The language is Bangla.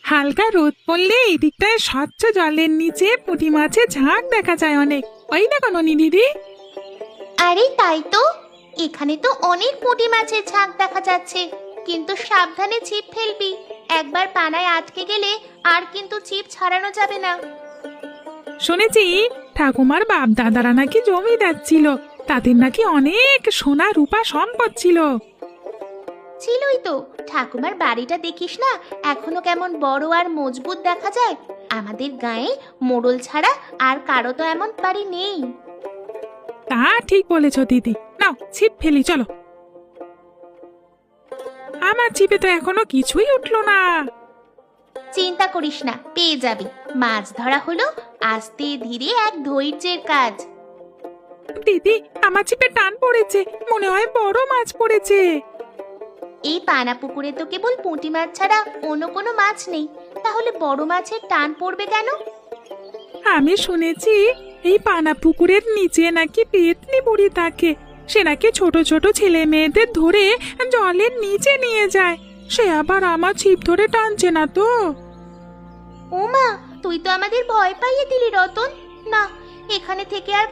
হালকা রোদ পড়লে এই দিকটায় স্বচ্ছ জলের নিচে পুঁটি মাছের ঝাঁক দেখা যায় অনেক। ওই দেখো ননি দিদি। আরে তাই তো, এখানে তো অনেক পুঁটি মাছের ঝাঁক দেখা যাচ্ছে, কিন্তু সাবধানে ছিপ ফেলবি। একবার পানায় আটকে গেলে আর কিন্তু ছিপ ছাড়ানো যাবে না। শুনেছি ঠাকুমার বাপ দাদারা নাকি জমিদার ছিল, তাদের নাকি অনেক সোনা রূপা সম্পদ ছিল। ছিলই তো, ঠাকুমার বাড়িটা দেখিস না এখনো কেমন বড় আর মজবুত দেখা যায়। আমাদের গায়ে মোড়ল ছাড়া আর কারো তো এমন বাড়ি নেই। তা ঠিক বলেছ দিদি, নাও ছিপ ফেলি চলো। আমার ছিপে তো এখনো কিছুই উঠলো না। চিন্তা করিস না, পেয়ে যাবি। মাছ ধরা হলো আস্তে ধীরে এক ধৈর্যের কাজ। দিদি আমার ছিপে টান পড়েছে, মনে হয় বড় মাছ পড়েছে। এই পানা পুকুরে তো কেবল পুঁটি মাছ ছাড়া অন্য কোনো মাছ নেই, তাহলে বড় মাছের টান পড়বে কেন? আমি শুনেছি এই পানা পুকুরের নিচে নাকি পেতনি বুড়ি থাকে, সে নাকি ছোট ছোট ছেলে মেয়েদের ধরে জলের নিচে নিয়ে যায়। সে আবার আমার ছিপ ধরে টানছে না তো। ওমা, তুই তো আমাদের ভয় পাইয়ে দিলি রতন। না, এখানে থেকে আর